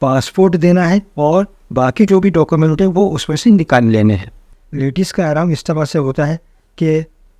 Passport देना है और बाकी जो भी डॉक्यूमेंट है वो उसमें से निकाल लेने हैं। लेडीज़ का एहराम इस तरह से होता है कि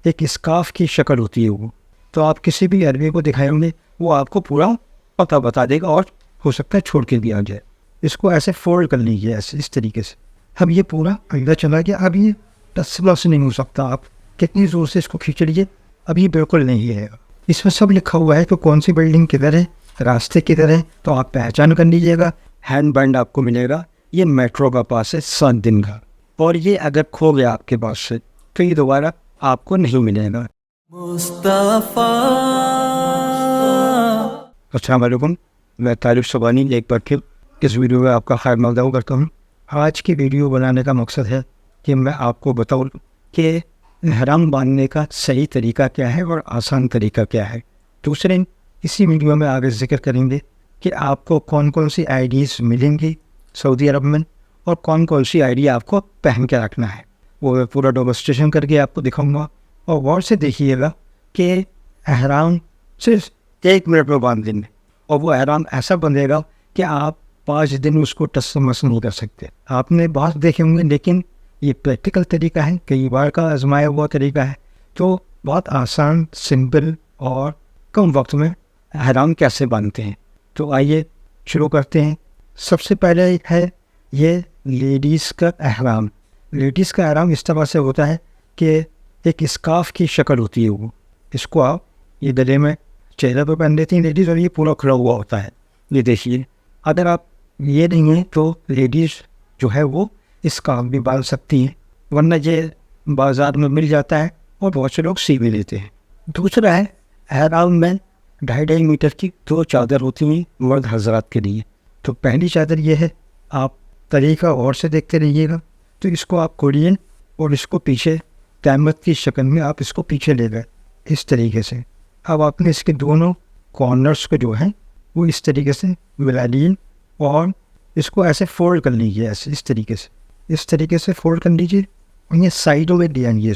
एक स्कार्फ की शक्ल होती है वो, तो आप किसी भी अरबी को दिखाएंगे वो आपको पूरा पता बता देगा और हो सकता है छोड़ के भी आ जाए। इसको ऐसे फोल्ड कर लीजिए ऐसे इस तरीके से। अब ये पूरा अंदर चला गया। अब ये टस से नहीं हो सकता, आप कितनी ज़ोर से इसको खींच लीजिए, अब ये बिल्कुल नहीं है। इसमें सब लिखा हुआ है कि कौन सी बिल्डिंग किधर है, रास्ते किधर है, तो आप पहचान कर लीजिएगा। हैंड बैंड आपको मिलेगा, ये मेट्रो का पास है 7 दिन का, और ये अगर खो गया आपके पास से तो ये दोबारा आपको नहीं मिलेगा। मुस्तफा। अस्सलाम वालेकुम, मैं तारिक सुबानी एक बार फिर इस वीडियो में आपका खैर मकदम करता हूँ। आज की वीडियो बनाने का मकसद है कि मैं आपको बताऊँ कि एहराम बांधने का सही तरीका क्या है और आसान तरीका क्या है। दूसरे इसी वीडियो में आगे जिक्र करेंगे कि आपको कौन कौन सी आईडीज़ मिलेंगी सऊदी अरब में और कौन कौन सी आईडी आपको पहन के रखना है, वो मैं पूरा डेमोंस्ट्रेशन करके आपको दिखाऊंगा। और गौर से देखिएगा कि एहराम सिर्फ 1 मिनट में बांध देंगे और वो एहराम ऐसा बंधेगा कि आप 5 दिन उसको टस मस नहीं कर सकते। आपने बहुत देखे होंगे, लेकिन ये प्रैक्टिकल तरीका है, कई बार का आजमाया हुआ तरीका है, तो बहुत आसान, सिंपल और कम वक्त में एहराम कैसे बांधते हैं। तो आइए शुरू करते हैं। सबसे पहले है ये लेडीज़ का एहराम। लेडीज़ का एहराम इस तरह से होता है कि एक स्कार्फ की शक्ल होती है वो, इसको आप ये गले में चेहरे पर पहन लेती हैं लेडीज़, और ये पूरा खुला हुआ होता है। ये देखिए, अगर आप ये नहीं हैं तो लेडीज़ जो है वो स्कार्फ भी बांध सकती हैं, वरना ये बाज़ार में मिल जाता है और बहुत से लोग सी भी लेते हैं। दूसरा है एहराम में 2.5 मीटर की 2 चादर होती हैं मर्द हजरात के लिए। तो पहली चादर ये है, आप तरीका और से देखते रहिएगा। तो इसको आप खोलिए और इसको पीछे तहमत की शक्ल में आप इसको पीछे ले गए इस तरीके से। अब आपने इसके दोनों कॉर्नर्स को जो है वो इस तरीके से मिला लिए और इसको ऐसे फोल्ड कर लीजिए, ऐसे इस तरीके से फोल्ड कर लीजिए और ये साइडों में ले आइए,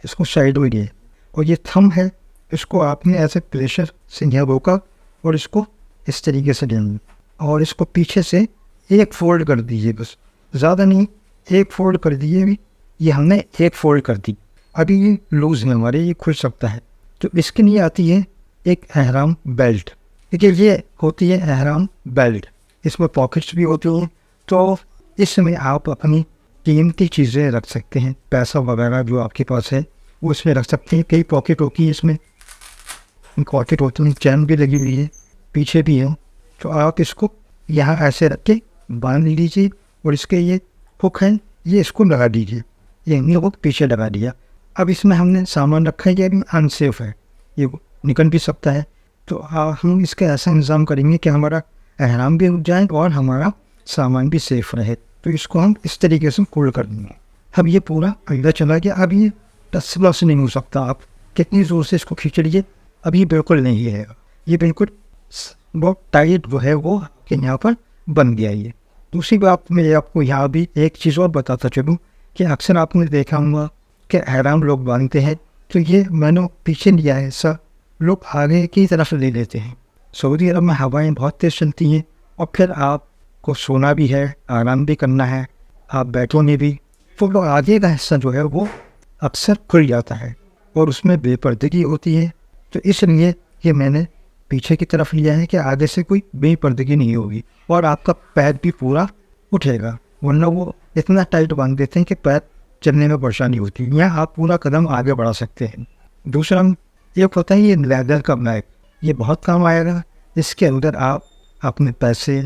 इसको साइडों में लिए। और ये थंब है, इसको आपने ऐसे प्रेशर से यहाँ रोका और इसको इस तरीके से लेंगे और इसको पीछे से एक फोल्ड कर दीजिए, बस ज़्यादा नहीं, एक फोल्ड कर दीजिए। भी ये हमने एक फोल्ड कर दी। अभी ये लूज़ है हमारे, ये खुल सकता है। तो इसके लिए आती है एक एहराम बेल्ट। देखिए, ये होती है एहराम बेल्ट, इसमें पॉकेट्स भी होती हैं, तो इसमें आप अपनी कीमती चीज़ें रख सकते हैं, पैसा वगैरह जो आपके पास है वो इसमें रख सकते हैं। कई पॉकेट होती है, इसमें पॉकेट होती है, चैन भी लगी हुई है, पीछे भी है। तो आप इसको यहाँ ऐसे रख के बांध लीजिए और इसके ये हुक है, ये इसको लगा दीजिए, ये हुक पीछे लगा दिया। अब इसमें हमने सामान रखा है, ये अभी अनसेफ है, ये निकल भी सकता है। तो हम इसका ऐसा इंतज़ाम करेंगे कि हमारा एहराम भी उठ जाए और हमारा सामान भी सेफ रहे। तो इसको हम इस तरीके से फोल्ड कर देंगे। अब ये पूरा अंदर चला गया। अब ये टस से नहीं हो सकता, आप कितनी ज़ोर से इसको खींच लीजिए, अब ये बिल्कुल नहीं है, ये बिल्कुल बहुत टाइट जो है वो कि यहाँ पर बन गया। ये दूसरी बात मैं आपको यहाँ भी एक चीज़ और बताता चलूँ कि अक्सर आपने देखा होगा कि एहराम लोग बांधते हैं तो ये मैंने पीछे लिया है, ऐसा लोग आगे की तरफ ले लेते हैं। सऊदी अरब में हवाएं बहुत तेज़ चलती हैं और फिर आपको सोना भी है, आराम भी करना है, आप बैठोगे भी, तो आगे का हिस्सा जो है वो अक्सर खुल जाता है और उसमें बेपर्दगी होती है। तो इसलिए ये मैंने पीछे की तरफ लिया है कि आगे से कोई बेपर्दगी नहीं होगी और आपका पैर भी पूरा उठेगा, वरना वो इतना टाइट बांध देते हैं कि पैर चलने में परेशानी होती है, या आप पूरा कदम आगे बढ़ा सकते हैं। दूसरा एक होता है ये लेदर का बैग, ये बहुत काम आएगा। इसके अंदर आप अपने पैसे,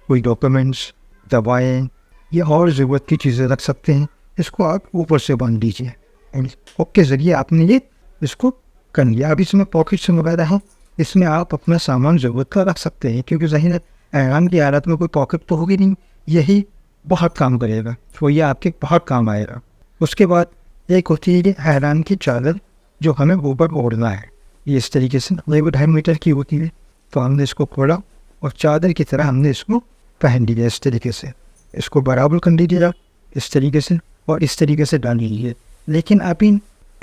कोई डॉक्यूमेंट्स, दवाएँ या और ज़रूरत की चीज़ें रख सकते हैं। इसको आप ऊपर से बांध दीजिए, हुक के ज़रिए आपने ये इसको कर लिया। अब इसमें पॉकेट्स वगैरह हैं, इसमें आप अपना सामान ज़रूरत का रख सकते हैं, क्योंकि ज़ाहिर है एहराम की हालत में कोई पॉकेट तो होगी नहीं, यही बहुत काम करेगा, तो ये आपके बहुत काम आएगा। उसके बाद एक होती है ये एहराम की चादर जो हमें ऊपर ओढ़ना है, ये इस तरीके से 2.5 मीटर की होती है। तो हमने इसको खोला और चादर की तरह हमने इसको पहन लिया, इस तरीके से इसको बराबर कर लीजिएगा इस तरीके से और इस तरीके से डाल लीजिए। लेकिन अभी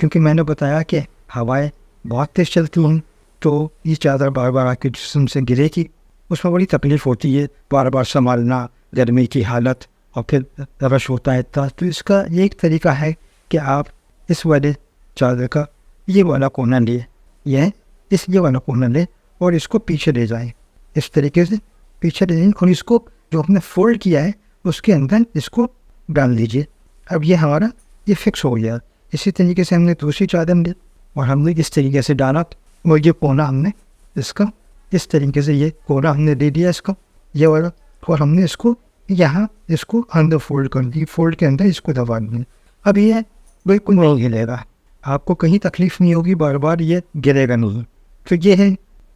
क्योंकि मैंने बताया कि हवाएं बहुत तेज़ चलती हैं तो ये चादर बार बार आपके जिस्म से गिरेगी, उसमें बड़ी तकलीफ़ होती है, बार बार संभालना, गर्मी की हालत और फिर रश होता है इतना। तो इसका एक तरीका है कि आप इस वाले चादर का ये वाला कोना लें, ये वाला कोना लें और इसको पीछे ले जाएं, इस तरीके से पीछे ले जाएं और इसको जो हमने फोल्ड किया है उसके अंदर इसको डाल दीजिए। अब ये हमारा ये फिक्स हो गया। इसी तरीके से हमने दूसरी चादर ली और हमने इस तरीके से डाला और ये कोना हमने इसका इस तरीके से ये कोना हमने दे दिया इसका ये वाला, और हमने इसको यहाँ इसको अंदर फोल्ड कर दी, फोल्ड के अंदर इसको दबा दिया। अब ये बिल्कुल नहीं गिरेगा, आपको कहीं तकलीफ नहीं होगी, बार बार ये गिरेगा नहीं। तो ये है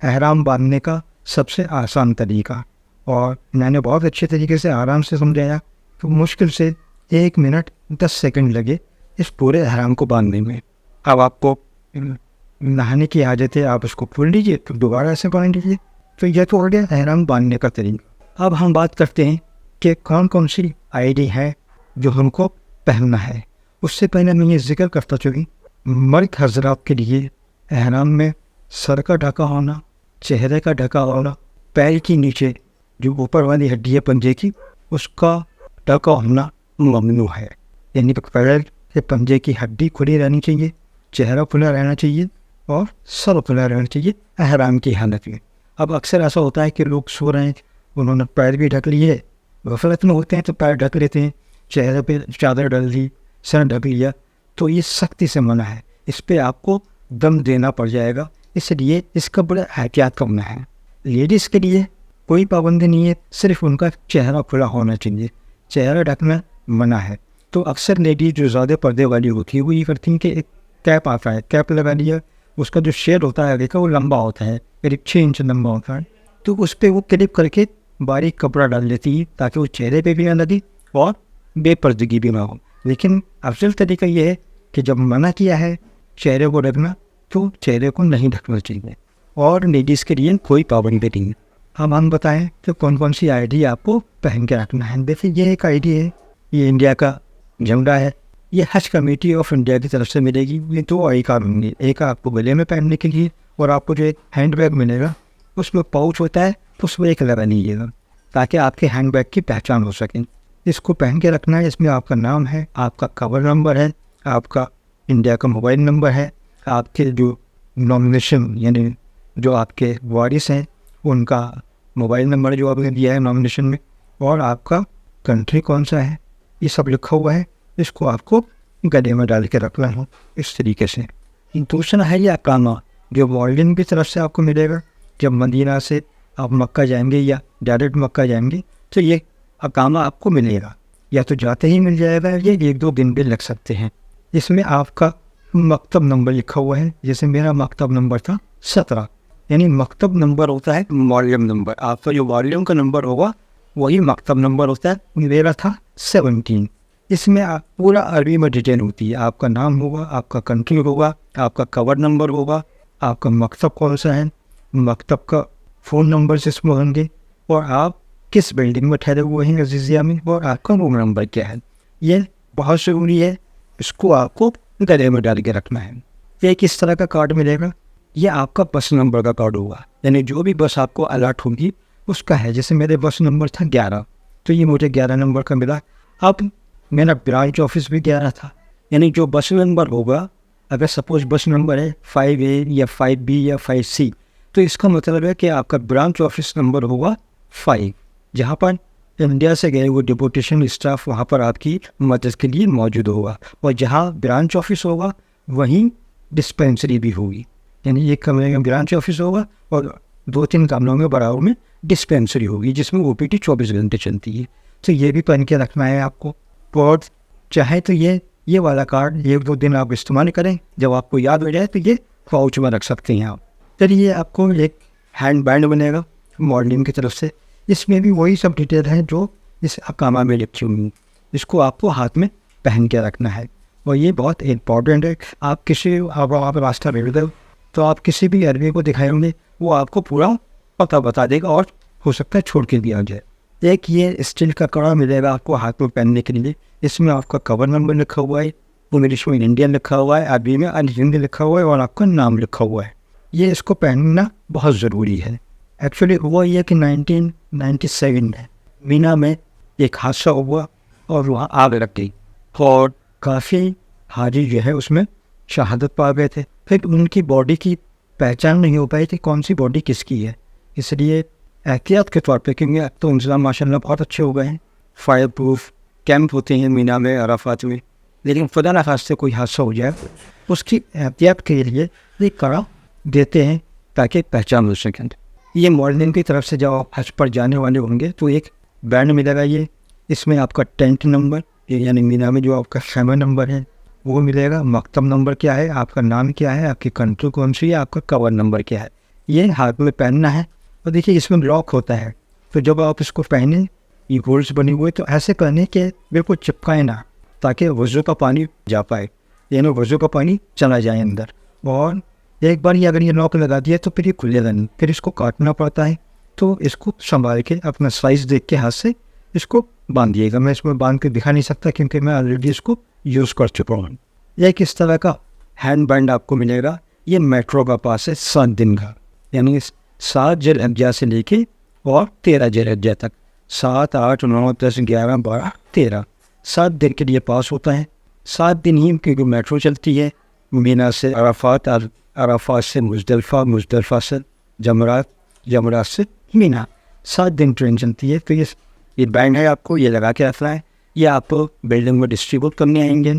एहराम बांधने का सबसे आसान तरीका और मैंने बहुत अच्छे तरीके से आराम से समझाया। तो मुश्किल से 1 मिनट 10 सेकंड लगे इस पूरे एहराम को बांधने में। अब आपको नहाने की आदत है, आप उसको खोल लीजिए तो दोबारा से बांध लीजिए। तो यह तो हो गया एहराम बांधने का तरीका। अब हम बात करते हैं कि कौन कौन सी आईडी है जो हमको पहनना है। उससे पहले मैं ये जिक्र करता चलूँ, मर्द हजरात के लिए एहराम में सर का ढका होना, चेहरे का ढका होना, पैर के नीचे जो ऊपर वाली हड्डी है पंजे की उसका ढका होना ममनू है। यानी पैर के पंजे की हड्डी खुली रहनी चाहिए, चेहरा खुला रहना चाहिए और सर खुला रहना चाहिए एहराम की हालत में। अब अक्सर ऐसा होता है कि लोग सो रहे हैं, उन्होंने पैर भी ढक लिए, गफलत में होते हैं तो पैर ढक लेते हैं, चेहरे पे चादर डाल दी, सर ढक लिया, तो ये सख्ती से मना है। इस पर आपको दम देना पड़ जाएगा, इसलिए इसका बड़ा एहतियात करना है। लेडीज़ के लिए कोई पाबंदी नहीं है, सिर्फ उनका चेहरा खुला होना चाहिए, चेहरा ढकना मना है। तो अक्सर लेडीज जो ज़्यादा पर्दे वाली होती है वो ये करती हैं कि एक कैप आता है, कैप लगा लिया, उसका जो शेड होता है देखा वो लंबा होता है, करीब 6 इंच लंबा होता है, तो उस पर वो क्लिप करके बारीक कपड़ा डाल देती है ताकि वो चेहरे पे भी ना लगे और बेपर्दगी भी ना हो। लेकिन अफजल तरीका ये है कि जब मना किया है चेहरे को ढकना तो चेहरे को नहीं ढकना चाहिए और लेडीज़ के लिए कोई पाबंदी नहीं है। हम बताएं तो कौन कौन सी आईडी आपको पहन के रखना है। देखिए ये एक आईडी है, ये इंडिया का झंडा है, ये हज कमेटी ऑफ इंडिया की तरफ से मिलेगी। ये 2 आई कार्ड होंगे, एक आपको गले में पहनने के लिए और आपको जो एक हैंड बैग मिलेगा उसमें पाउच होता है तो उसमें एक लगा लीजिएगा ताकि आपके हैंड बैग की पहचान हो सके। इसको पहन के रखना है, इसमें आपका नाम है, आपका कवर नंबर है, आपका इंडिया का मोबाइल नंबर है, आपके जो नॉमिनेशन यानी जो आपके वारिस हैं उनका मोबाइल नंबर जो आपने दिया है नॉमिनेशन में, और आपका कंट्री कौन सा है ये सब लिखा हुआ है। इसको आपको गले में डाल के रखना है इस तरीके से। दूसरा है ये अकामा जो मॉडलिंग की तरफ से आपको मिलेगा। जब मदीना से आप मक्का जाएंगे या डायरेक्ट मक्का जाएंगे तो ये अकामा आपको मिलेगा, या तो जाते ही मिल जाएगा, ये 1-2 दिन भी लग सकते हैं। इसमें आपका मकतब नंबर लिखा हुआ है, जैसे मेरा मकतब नंबर था 17, यानी मकतब नंबर होता है वॉल्यूम नंबर, आपका जो वॉल्यूम का नंबर होगा वही मकतब नंबर होता है। मेरा था 17। इसमें पूरा अरबी में डिटेल होती है, आपका नाम होगा, आपका कंट्री होगा, आपका कवर नंबर होगा, आपका मकतब कौन सा है, मकतब का फ़ोन नंबर जिसमें होंगे, और आप किस बिल्डिंग में ठहरे हुए हैं अजीज़िया में, और आपका रूम नंबर क्या है। ये बहुत ज़रूरी है, इसको आपको गले में डाल के रखना है। एक इस तरह का कार्ड मिलेगा, ये आपका बस नंबर का कार्ड होगा, यानी जो भी बस आपको अलर्ट होगी उसका है। जैसे मेरे बस नंबर था 11, तो ये मुझे 11 नंबर का मिला। अब मेरा ब्रांच ऑफिस भी 11 था, यानी जो बस नंबर होगा, अगर सपोज बस नंबर है 5A या 5B या 5C, तो इसका मतलब है कि आपका ब्रांच ऑफिस नंबर होगा 5, जहाँ पर इंडिया से गए वो डिपोटेशन स्टाफ वहाँ पर आपकी मदद के लिए मौजूद होगा, और जहाँ ब्रांच ऑफिस होगा वहीं डिस्पेंसरी भी होगी, यानी एक कमरे में ब्रांच ऑफिस होगा और 2-3 कमरों में बराबर में डिस्पेंसरी होगी जिसमें OPD 24 घंटे चलती है। तो ये भी पहन के रखना है आपको। और चाहे तो ये वाला कार्ड 1-2 दिन आप इस्तेमाल करें, जब आपको याद हो जाए तो ये पाउच में रख सकते हैं आप। चलिए आपको एक हैंड बैंड बनेगा मॉडलिंग की तरफ से, इसमें भी वही सब डिटेल है जो इस अकामा में लिखी हुई, इसको आपको हाथ में पहन के रखना है। और ये बहुत इंपॉर्टेंट है, आप किसी आप रास्ता भेज दो तो आप किसी भी अरबी को दिखाएंगे वो आपको पूरा पता बता देगा और हो सकता है छोड़ के दिया जाए। एक ये स्टील का कड़ा मिलेगा आपको हाथ में पहनने के लिए, इसमें आपका कवर नंबर लिखा हुआ है, इंग्लिश में इंडियन लिखा हुआ है, अरबी में हिंदी लिखा हुआ है और आपका नाम लिखा हुआ है। ये इसको पहनना बहुत ज़रूरी है। एक्चुअली हुआ ये कि 1997 में मीना में एक हादसा हुआ और वहाँ आग लग गई और काफ़ी हाजी जो है उसमें शहादत पा गए थे। फिर उनकी बॉडी की पहचान नहीं हो पाई थी कौन सी बॉडी किसकी है, इसलिए एहतियात के तौर पे, क्योंकि अब तो इंतजाम माशाल्लाह बहुत अच्छे हो गए हैं, फायर प्रूफ कैंप होते हैं मीना में, अराफात में, लेकिन खुदा न खास्ते कोई हादसा हो जाए उसकी एहतियात के लिए ये कड़ा देते हैं ताकि पहचान हो सकें। ये मॉडलिंग की तरफ से जब आप हज पर जाने वाले होंगे तो एक बैंड मिलेगा, ये इसमें आपका टेंट नंबर यानी मीना में जो आपका खैमा नंबर है वो मिलेगा, मकतब नंबर क्या है, आपका नाम क्या है, आपकी कंट्री कौन सी है, आपका कवर नंबर क्या है, ये हाथ में पहनना है। और देखिए इसमें लॉक होता है, तो जब आप इसको पहने ये होल्स बने हुए तो ऐसे पहने कि बिल्कुल चिपकाए ना, ताकि वज़ू का पानी जा पाए, यानी वज़ू का पानी चला जाए अंदर। और एक बार ये अगर ये लॉक लगा दिया तो फिर ये खुलेगा नहीं, फिर इसको काटना पड़ता है। तो इसको संभाल के अपना साइज़ देख के हाथ से इसको बांधिएगा। मैं इसमें बांध के दिखा नहीं सकता क्योंकि मैं ऑलरेडी इसको यूज़ कर चुका हूँ। एक इस तरह का हैंड बैंड आपको मिलेगा, ये मेट्रो का पास है 7 दिन का, यानी 7 ज़िलहिज्जा से लेके और 13 ज़िलहिज्जा तक, 7, 8, 9, 10, 11, 12, 13 7 दिन के लिए पास होता है। 7 दिन ही क्योंकि मेट्रो चलती है मीना से अराफात, अराफात से मुज़दलिफ़ा, मुज़दलिफ़ा से जमरात, जमरात से मीना, 7 दिन ट्रेन चलती है। तो ये बैंड है, आपको ये लगा के रखना है। ये आप बिल्डिंग में डिस्ट्रीब्यूट करने आएंगे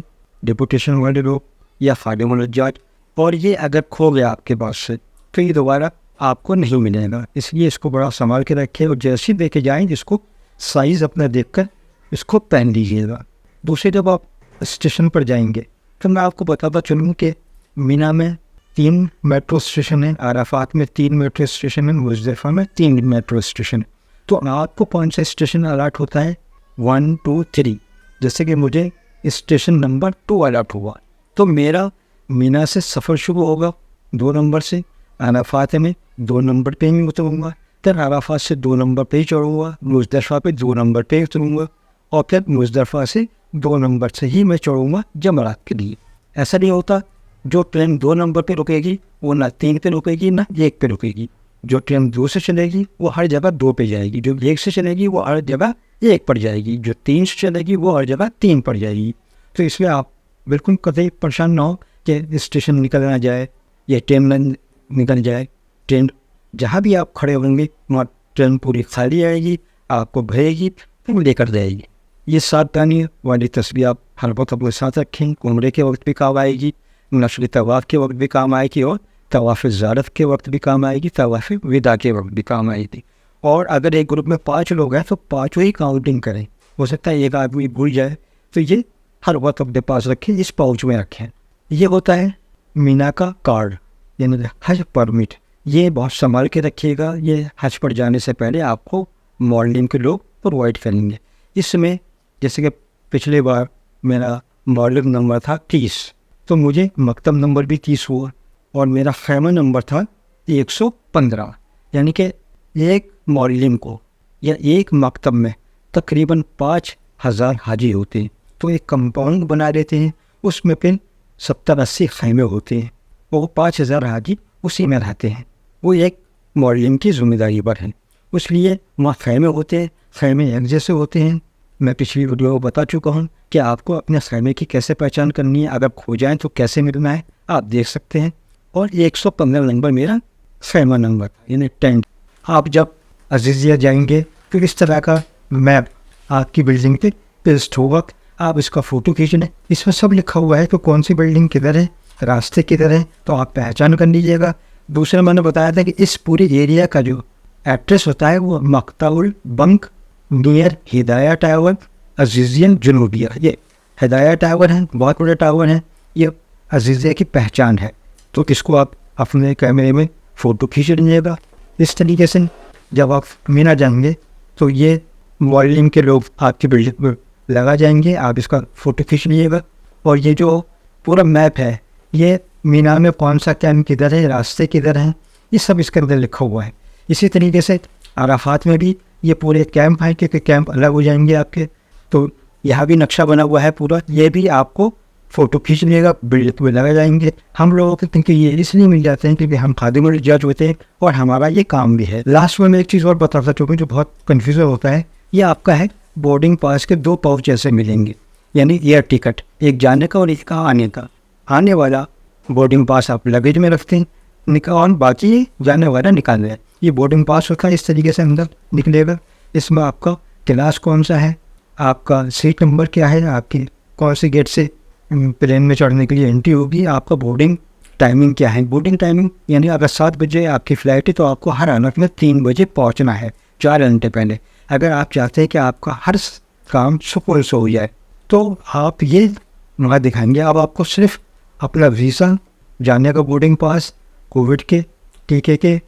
डिपुटेशन वाले लोग या खादिमुल हज्जाज, और ये अगर खो गया आपके पास से तो ये दोबारा आपको नहीं मिलेगा, इसलिए इसको बड़ा संभाल के रखें और जैसे ही देखे जाएँ इसको साइज़ अपना देखकर इसको पहन लीजिएगा। दूसरे जब आप स्टेशन पर जाएंगे तो मैं आपको बताता चलूँ कि मीना में 3 मेट्रो स्टेशन है, अराफात में 3 मेट्रो स्टेशन है, मुज़दलिफ़ा में 3 मेट्रो स्टेशन है। तो आपको कौन सा स्टेशन अलर्ट होता है 1, 2, 3, जैसे कि मुझे स्टेशन नंबर 2 अलर्ट हुआ तो मेरा मीना से सफ़र शुरू होगा 2 नंबर से, अराफात में 2 नंबर पे ही उतरूँगा, फिर अराफात से 2 नंबर पे ही चढ़ूँगा, मुज़दलिफ़ा पे 2 नंबर पे ही उतरूँगा और फिर मुज़दलिफ़ा से 2 नंबर से ही मैं चढ़ूँगा जमरात के लिए। ऐसा नहीं होता जो ट्रेन 2 नंबर पे रुकेगी वो ना 3 पे रुकेगी ना 1 पे रुकेगी। जो ट्रेन 2 से चलेगी वो हर जगह 2 पे जाएगी, जो 1 से चलेगी वो हर जगह 1 पर जाएगी, जो 3 से चलेगी वो हर जगह 3 पर जाएगी। तो इसमें आप बिल्कुल कतई परेशान ना हो कि स्टेशन निकल ना जाए या ट्रेन न निकल जाए। ट्रेन जहाँ भी आप खड़े होंगे वहाँ ट्रेन पूरी खाली आएगी, आपको भरेगी फिर लेकर जाएगी। ये सावधानी वाली तस्वीर आप हर वक्त अपने साथ रखें, उम्रे के वक्त भी काम आएगी, नस्ल तवाफ़ के वक्त भी काम आएगी और तवाफ़ ज़ियारत के वक्त भी काम आएगी, तवाफ़ विदा के वक्त भी काम आएगी। और अगर एक ग्रुप में 5 लोग हैं तो 5 ही काउंटिंग करें, हो सकता है एक आदमी भूल जाए, तो ये हर वक्त अपने पास रखें, इस पाउच में रखें। ये होता है मीना का कार्ड यानी हज परमिट, ये बहुत संभाल के रखिएगा, ये हज पर जाने से पहले आपको मॉडलिंग के लोग प्रोवाइड करेंगे। इसमें जैसे कि पिछले बार मेरा मॉडलिंग नंबर था 30, तो मुझे मकतब नंबर भी 30 हुआ और मेरा खैमा नंबर था 115, यानी कि एक मॉडलिंग को या एक मकतब में तकरीबन 5000 हाजी होते हैं। तो एक कंपाउंड बना देते हैं, उसमें फिर 70-80 खैमे होते हैं, वो 5000 हाजी उसी में रहते हैं। वो एक मॉडलिंग की जिम्मेदारी पर है, इसलिए वहाँ खैमे होते हैं, खैमे एक जैसे होते हैं। मैं पिछली वीडियो में बता चुका हूँ कि आपको अपने खैमे की कैसे पहचान करनी है, अगर खो जाएँ तो कैसे मिलना है, आप देख सकते हैं। और 115 नंबर मेरा खैमा नंबर यानी टेंट। आप जब अजीज़िया जाएंगे तो इस तरह का मैप आपकी बिल्डिंग पे पेस्ट होगा, आप इसका फ़ोटो खींचना, इसमें सब लिखा हुआ है कि कौन सी बिल्डिंग किधर है, रास्ते किधर है, तो आप पहचान कर लीजिएगा। दूसरा मैंने बताया था कि इस पूरे एरिया का जो एड्रेस होता है वो मक्ताउल बंक नियर हिदाया टावर अजीज़िया जुनूबिया। ये हिदाया टावर है, बहुत बड़ा टावर है, ये अजीज़िया की पहचान है। तो इसको आप अपने कैमरे में फ़ोटो खींच लीजिएगा। इस तरीके से जब आप मीना जाएंगे तो ये मॉडलिंग के लोग आपकी बिल्डिंग पर लगा जाएंगे, आप इसका फ़ोटो खींच लीजिएगा। और ये जो पूरा मैप है, ये मीना में कौन सा कैंप किधर है, रास्ते किधर हैं, ये सब इसके अंदर लिखा हुआ है। इसी तरीके से अराफात में भी ये पूरे कैंप हैं, क्योंकि कैंप अलग हो जाएंगे आपके, तो यहाँ भी नक्शा बना हुआ है पूरा, ये भी आपको फ़ोटो खींच लिएगा, बिल्डिंग में लगा जाएंगे। हम लोगों को क्योंकि ये इसलिए मिल जाते हैं क्योंकि हम खादिम जज होते हैं और हमारा ये काम भी है। लास्ट में मैं एक चीज़ और बताता चूँकि जो बहुत कन्फ्यूज़न होता है, ये आपका है बोर्डिंग पास के 2 पाउच ऐसे मिलेंगे, यानी एयर टिकट, एक जाने का और एक आने का। आने वाला बोर्डिंग पास आप लगेज में रखते हैं, और बाकी जाने वाला निकाल रहे हैं। ये बोर्डिंग पास होता है, इस तरीके से अंदर निकलेगा। इसमें आपका क्लास कौन सा है, आपका सीट नंबर क्या है, आपकी कौन से गेट से प्लेन में चढ़ने के लिए एंट्री होगी, आपका बोर्डिंग टाइमिंग क्या है। बोर्डिंग टाइमिंग यानी अगर 7 बजे आपकी फ़्लाइट है तो आपको हर हालत में 3 बजे पहुंचना है, 4 घंटे पहले। अगर आप चाहते हैं कि आपका हर काम सुकून से हो जाए तो आप ये वहाँ दिखाएंगे। अब आपको सिर्फ अपना वीज़ा, जाने का बोर्डिंग पास, कोविड के टीके के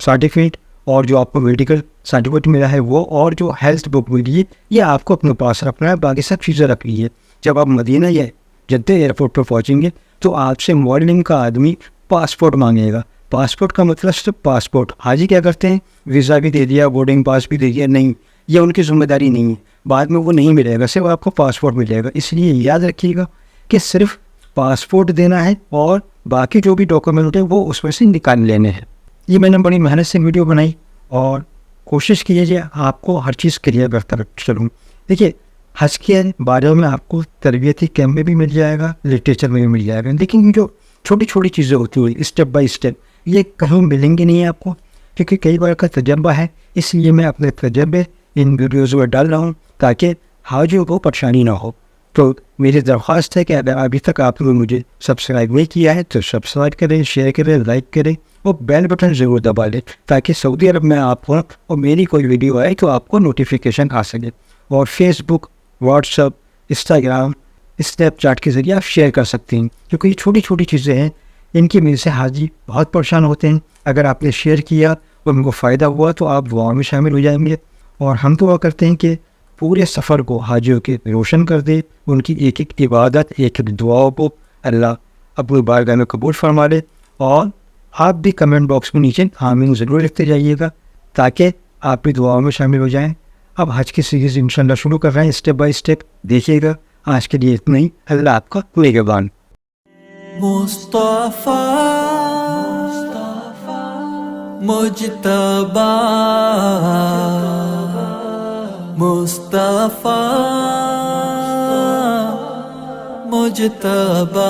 सर्टिफिकेट और जो आपको मेडिकल सर्टिफिकेट मिला है वो, और जो हेल्थ बुक मिली है, ये आपको अपने पास रखना है। बाकी सब चीज़ें रख लीजिए। जब आप मदीना या जद्दे एयरपोर्ट पर पहुँचेंगे तो आपसे मॉर्निंग का आदमी पासपोर्ट मांगेगा। पासपोर्ट का मतलब सिर्फ पासपोर्ट। हाजी क्या करते हैं, वीज़ा भी दे दिया, बोर्डिंग पास भी दे दिया, नहीं, ये उनकी जिम्मेदारी नहीं है। बाद में वो नहीं मिलेगा, सिर्फ आपको पासपोर्ट मिलेगा। इसलिए याद रखिएगा कि सिर्फ पासपोर्ट देना है और बाकी जो भी डॉक्यूमेंट है वो उसमें से निकाल लेने हैं। ये मैंने बड़ी मेहनत से वीडियो बनाई और कोशिश कीजिए आपको हर चीज़ क्लियर करता चलूँ। देखिए, हज के बारे में आपको तरबियती कैम्प में भी मिल जाएगा, लिटरेचर में भी मिल जाएगा, लेकिन जो छोटी छोटी चीज़ें होती हुई स्टेप बाय स्टेप ये कहीं मिलेंगी नहीं आपको, क्योंकि कई बार का तजर्बा है। इसलिए मैं अपने तजर्बे इन वीडियोज़ में डाल रहा हूँ ताकि हाजियों को परेशानी ना हो। तो मेरी दरख्वास्त है कि अगर अभी तक आपने मुझे सब्सक्राइब नहीं किया है तो सब्सक्राइब करें, शेयर करें, लाइक करें और बेल बटन ज़रूर दबा लें ताकि सऊदी अरब में आपको और मेरी कोई वीडियो आए तो आपको नोटिफिकेशन आ सके। और फेसबुक, व्हाट्सअप, इंस्टाग्राम, स्नैपचैट के ज़रिए आप शेयर कर सकते हैं, क्योंकि ये छोटी छोटी चीज़ें हैं, इनकी वजह से हाजी बहुत परेशान होते हैं। अगर आपने शेयर किया और उनको फ़ायदा हुआ तो आप दुआ में शामिल हो जाएंगे। और हम दुआ करते हैं कि पूरे सफ़र को हाजियों के रोशन कर दे, उनकी एक एक इबादत, एक एक दुआओं को अल्लाह अपनी बारगाह में कबूल फरमा ले। और आप भी कमेंट बॉक्स में नीचे आमीन ज़रूर लिखते जाइएगा ताकि आप भी दुआओं में शामिल हो जाएं। अब हज की सीरीज़ इंशाल्लाह शुरू कर रहे हैं, स्टेप बाय स्टेप देखिएगा। आज के लिए इतना ही। अल्लाह आपका निगहबान। मुस्तफा मुज्तबा, मुस्तफा मुज्तबा।